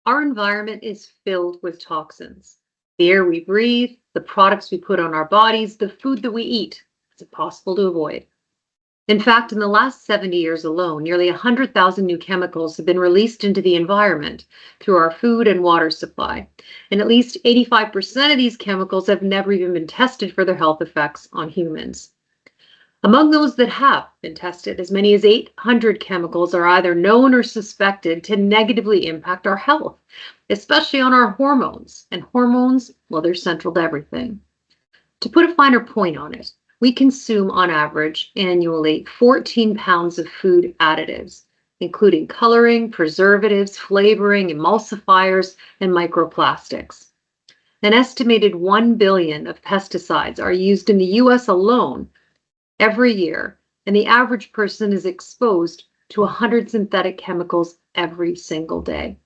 Our environment is filled with toxins. The air we breathe, the products we put on our bodies, the food that we eat. It's impossible to avoid. In fact, in the last 70 years alone, nearly 100,000 new chemicals have been released into the environment through our food and water supply. And at least 85% of these chemicals have never even been tested for their health effects on humans. Among those that have been tested, as many as 800 chemicals are either known or suspected to negatively impact our health, especially on our hormones. And hormones, well, they're central to everything. To put a finer point on it, we consume on average annually 14 pounds of food additives, including coloring, preservatives, flavoring, emulsifiers, and microplastics. An estimated 1 billion of pesticides are used in the US alone every year, and the average person is exposed to 100 synthetic chemicals every single day.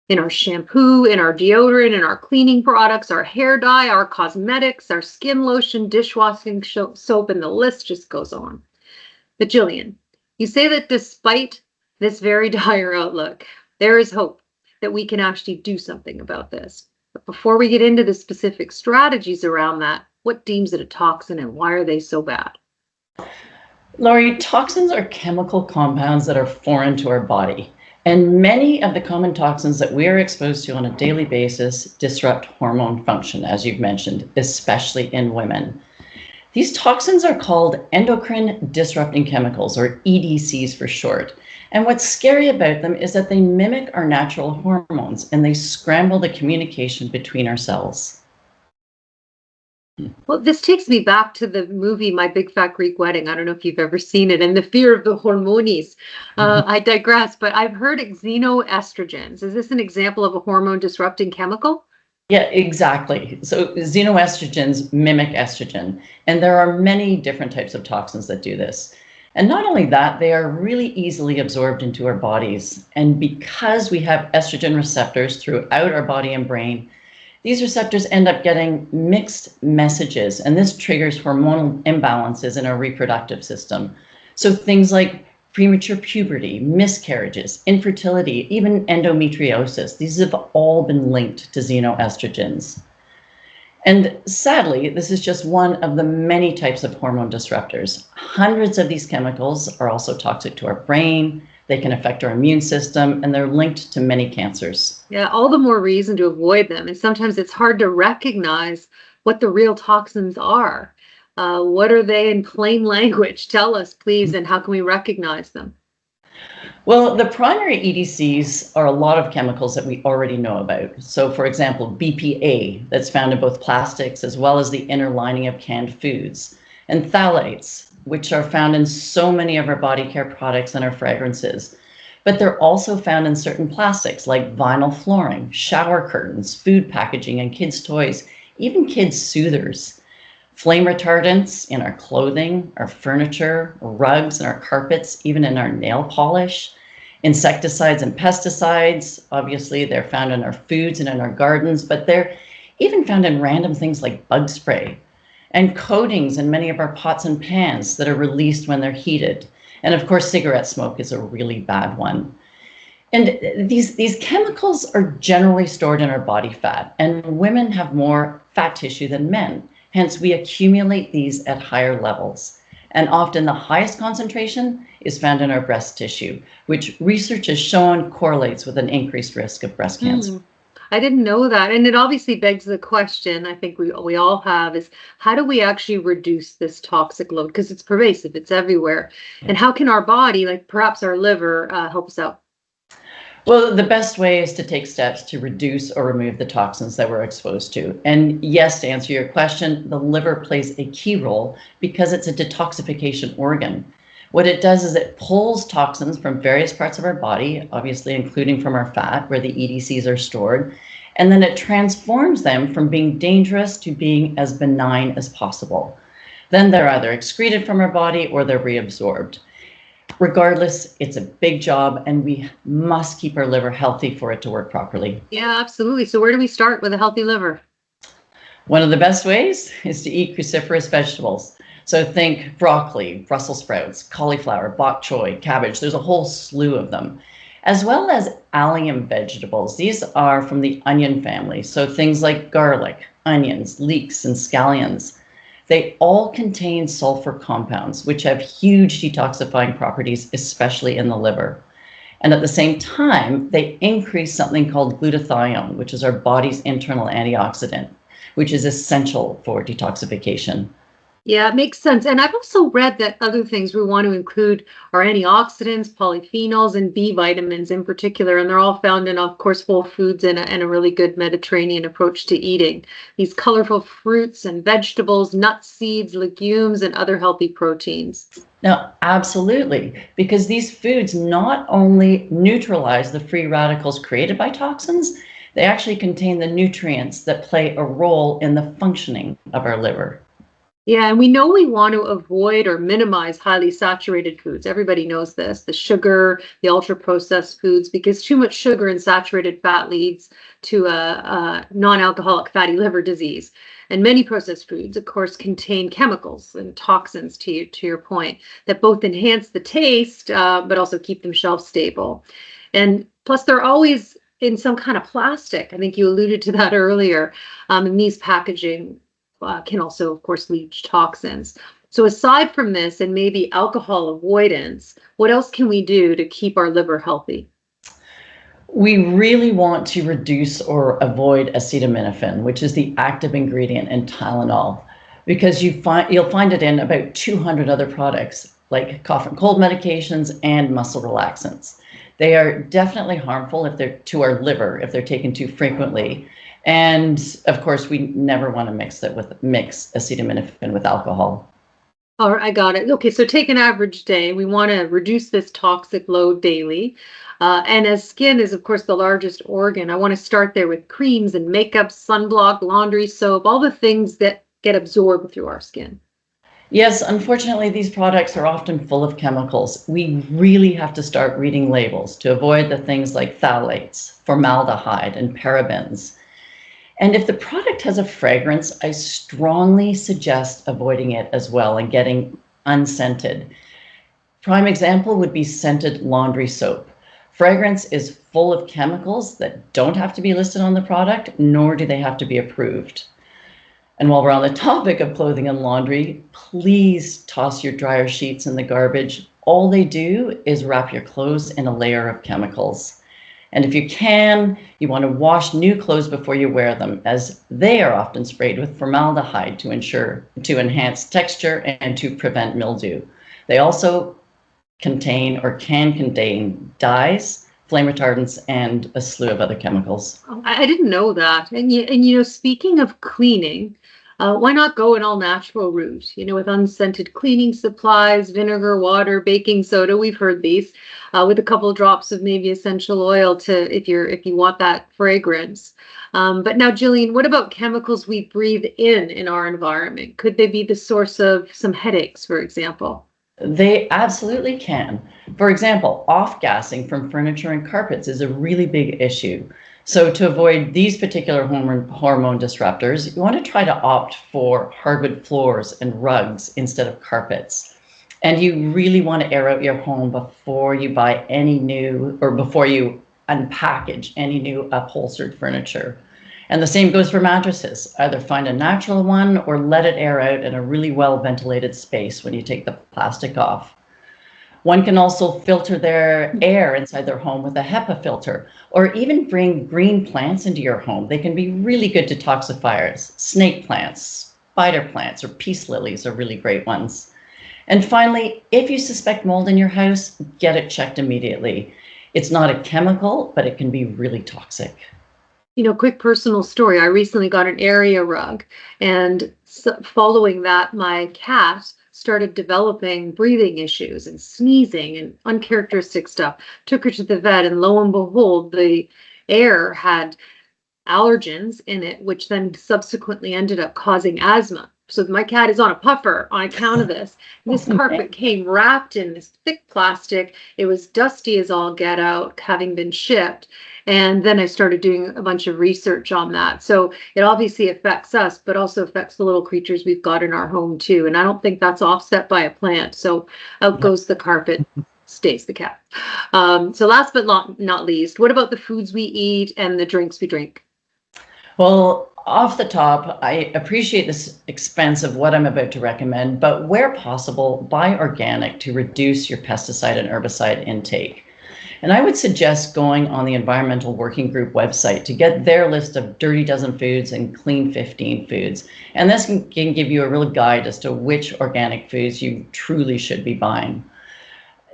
In our shampoo, in our deodorant, in our cleaning products, our hair dye, our cosmetics, our skin lotion, dishwashing soap, and the list just goes on. But Jillian, you say that despite this very dire outlook, there is hope that we can actually do something about this. But before we get into the specific strategies around that, what deems it a toxin and why are they so bad? Lori, toxins are chemical compounds that are foreign to our body. And many of the common toxins that we are exposed to on a daily basis disrupt hormone function, as you've mentioned, especially in women. These toxins are called endocrine disrupting chemicals, or EDCs for short. And what's scary about them is that they mimic our natural hormones and they scramble the communication between our cells. Well, this takes me back to the movie My Big Fat Greek Wedding. I don't know if you've ever seen it, and the fear of the hormonies. I digress, but I've heard xenoestrogens. Is this an example of a hormone disrupting chemical? Yeah, exactly. So xenoestrogens mimic estrogen, and there are many different types of toxins that do this. And not only that, they are really easily absorbed into our bodies. And because we have estrogen receptors throughout our body and brain, these receptors end up getting mixed messages, and this triggers hormonal imbalances in our reproductive system. So things like premature puberty, miscarriages, infertility, even endometriosis, these have all been linked to xenoestrogens. And sadly, this is just one of the many types of hormone disruptors. Hundreds of these chemicals are also toxic to our brain. They can affect our immune system, and they're linked to many cancers. Yeah, all the more reason to avoid them. And sometimes it's hard to recognize what the real toxins are. What are they in plain language? Tell us, please, and how can we recognize them? Well, the primary EDCs are a lot of chemicals that we already know about. So, for example, BPA, that's found in both plastics as well as the inner lining of canned foods, and phthalates, which are found in so many of our body care products and our fragrances. But they're also found in certain plastics like vinyl flooring, shower curtains, food packaging, and kids' toys, even kids' soothers. Flame retardants in our clothing, our furniture, rugs, and our carpets, even in our nail polish. Insecticides and pesticides, obviously they're found in our foods and in our gardens, but they're even found in random things like bug spray. And coatings in many of our pots and pans that are released when they're heated. And of course, cigarette smoke is a really bad one. And these chemicals are generally stored in our body fat, and women have more fat tissue than men. Hence, we accumulate these at higher levels. And often the highest concentration is found in our breast tissue, which research has shown correlates with an increased risk of breast cancer. I didn't know that. And it obviously begs the question, I think we all have, is how do we actually reduce this toxic load? Because it's pervasive, it's everywhere. And how can our body, like perhaps our liver, help us out? Well, the best way is to take steps to reduce or remove the toxins that we're exposed to. And yes, to answer your question, the liver plays a key role because it's a detoxification organ. What it does is it pulls toxins from various parts of our body, obviously including from our fat, where the EDCs are stored, and then it transforms them from being dangerous to being as benign as possible. Then they're either excreted from our body or they're reabsorbed. Regardless, it's a big job, and we must keep our liver healthy for it to work properly. Yeah, absolutely. So where do we start with a healthy liver? One of the best ways is to eat cruciferous vegetables. So think broccoli, Brussels sprouts, cauliflower, bok choy, cabbage. There's a whole slew of them. as well as allium vegetables. These are from the onion family, so things like garlic, onions, leeks, and scallions. They all contain sulfur compounds, which have huge detoxifying properties, especially in the liver. And at the same time, they increase something called glutathione, which is our body's internal antioxidant, which is essential for detoxification. Yeah, it makes sense. And I've also read that other things we want to include are antioxidants, polyphenols, and B vitamins in particular. And they're all found in, of course, whole foods and a really good Mediterranean approach to eating. These colorful fruits and vegetables, nuts, seeds, legumes, and other healthy proteins. Now, absolutely, because these foods not only neutralize the free radicals created by toxins, they actually contain the nutrients that play a role in the functioning of our liver. Yeah, and we know we want to avoid or minimize highly saturated foods. Everybody knows this, the sugar, the ultra-processed foods, because too much sugar and saturated fat leads to a non-alcoholic fatty liver disease. And many processed foods, of course, contain chemicals and toxins, to your point, that both enhance the taste, but also keep them shelf stable. And plus, they're always in some kind of plastic. I think you alluded to that earlier. And these packaging can also, of course, leach toxins. So aside from this and maybe alcohol avoidance, what else can we do to keep our liver healthy? We really want to reduce or avoid acetaminophen, which is the active ingredient in Tylenol, because you'll find it in about 200 other products like cough and cold medications and muscle relaxants. They are definitely harmful to our liver if they're taken too frequently. And of course, we never want to mix acetaminophen with alcohol. All right, I got it. Okay, so take an average day. We want to reduce this toxic load daily. And as skin is, of course, the largest organ, I want to start there with creams and makeup, sunblock, laundry soap, all the things that get absorbed through our skin. Yes, unfortunately, these products are often full of chemicals. We really have to start reading labels to avoid the things like phthalates, formaldehyde, and parabens. And if the product has a fragrance, I strongly suggest avoiding it as well and getting unscented. Prime example would be scented laundry soap. Fragrance is full of chemicals that don't have to be listed on the product, nor do they have to be approved. And while we're on the topic of clothing and laundry, please toss your dryer sheets in the garbage. All they do is wrap your clothes in a layer of chemicals. And if you can, you want to wash new clothes before you wear them, as they are often sprayed with formaldehyde to enhance texture and to prevent mildew. They also contain or can contain dyes, flame retardants, and a slew of other chemicals. Oh, I didn't know that. And speaking of cleaning, why not go an all-natural route? With unscented cleaning supplies, vinegar, water, baking soda. We've heard these, with a couple of drops of maybe essential oil if you want that fragrance. But now, Jillian, what about chemicals we breathe in our environment? Could they be the source of some headaches, for example? They absolutely can. For example, off-gassing from furniture and carpets is a really big issue. So to avoid these particular hormone disruptors, you want to try to opt for hardwood floors and rugs instead of carpets. And you really want to air out your home before you buy before you unpackage any new upholstered furniture. And the same goes for mattresses. Either find a natural one or let it air out in a really well-ventilated space when you take the plastic off. One can also filter their air inside their home with a HEPA filter, or even bring green plants into your home. They can be really good detoxifiers. Snake plants, spider plants, or peace lilies are really great ones. And finally, if you suspect mold in your house, get it checked immediately. It's not a chemical, but it can be really toxic. Quick personal story. I recently got an area rug, and following that, my cat started developing breathing issues and sneezing and uncharacteristic stuff. Took her to the vet, and lo and behold, the air had allergens in it, which then subsequently ended up causing asthma. So my cat is on a puffer on account of this. This carpet came wrapped in this thick plastic. It was dusty as all get out, having been shipped. And then I started doing a bunch of research on that. So it obviously affects us, but also affects the little creatures we've got in our home too. And I don't think that's offset by a plant. So out goes the carpet. stays the cat. So last but not least, what about the foods we eat and the drinks we drink? Well, off the top, I appreciate this expense of what I'm about to recommend, but where possible, buy organic to reduce your pesticide and herbicide intake. And I would suggest going on the Environmental Working Group website to get their list of dirty dozen foods and clean 15 foods. And this can give you a real guide as to which organic foods you truly should be buying.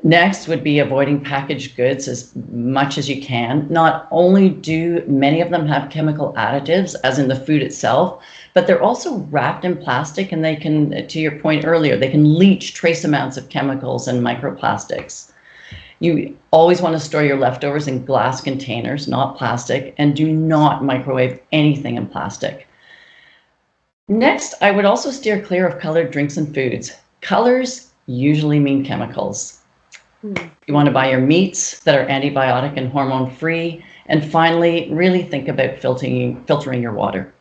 Next would be avoiding packaged goods as much as you can. Not only do many of them have chemical additives, as in the food itself, but they're also wrapped in plastic, and they can, to your point earlier, they can leach trace amounts of chemicals and microplastics. You always want to store your leftovers in glass containers, not plastic, and do not microwave anything in plastic. Next, I would also steer clear of colored drinks and foods. Colors usually mean chemicals. You want to buy your meats that are antibiotic and hormone-free. And finally, really think about filtering your water.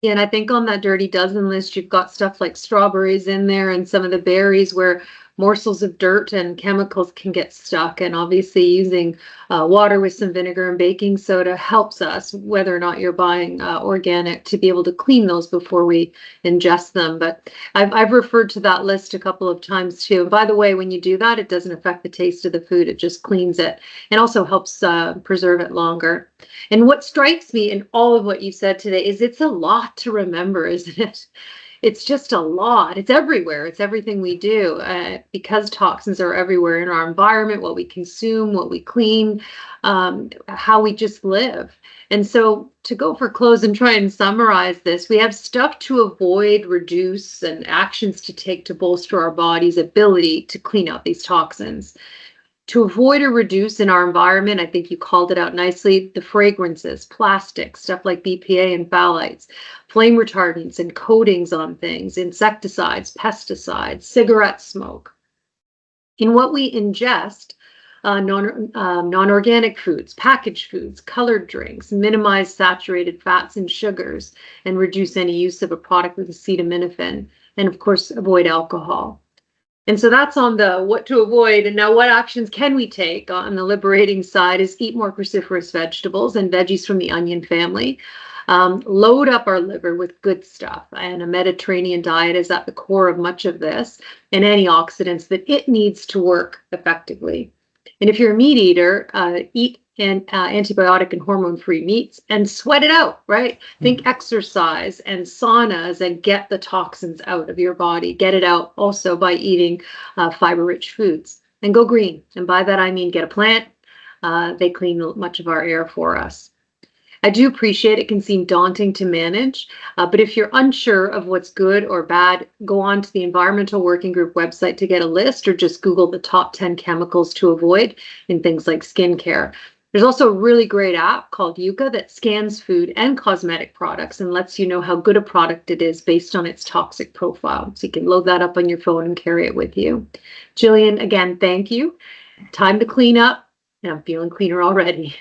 Yeah, and I think on that dirty dozen list, you've got stuff like strawberries in there and some of the berries where morsels of dirt and chemicals can get stuck. And obviously using water with some vinegar and baking soda helps us, whether or not you're buying organic, to be able to clean those before we ingest them. But I've referred to that list a couple of times too. And by the way, when you do that, it doesn't affect the taste of the food. It just cleans it and also helps preserve it longer. And what strikes me in all of what you said today is it's a lot to remember, isn't it? It's just a lot. It's everywhere. It's everything we do because toxins are everywhere in our environment, what we consume, what we clean, how we just live. And so to go for close and try and summarize this, we have stuff to avoid, reduce, and actions to take to bolster our body's ability to clean out these toxins. To avoid or reduce in our environment, I think you called it out nicely, the fragrances, plastics, stuff like BPA and phthalates, flame retardants and coatings on things, insecticides, pesticides, cigarette smoke. In what we ingest, non-organic foods, packaged foods, colored drinks, minimize saturated fats and sugars, and reduce any use of a product with acetaminophen, and of course, avoid alcohol. And so that's on the what to avoid. And now what actions can we take on the liberating side is eat more cruciferous vegetables and veggies from the onion family. Load up our liver with good stuff. And a Mediterranean diet is at the core of much of this, and antioxidants that it needs to work effectively. And if you're a meat eater, eat antibiotic and hormone-free meats and sweat it out, right? Think exercise and saunas and get the toxins out of your body. Get it out also by eating fiber-rich foods. And go green. And by that, I mean get a plant. They clean much of our air for us. I do appreciate it can seem daunting to manage, but if you're unsure of what's good or bad, go on to the Environmental Working Group website to get a list, or just Google the top 10 chemicals to avoid in things like skincare. There's also a really great app called Yuka that scans food and cosmetic products and lets you know how good a product it is based on its toxic profile. So you can load that up on your phone and carry it with you. Jillian, again, thank you. Time to clean up, and I'm feeling cleaner already.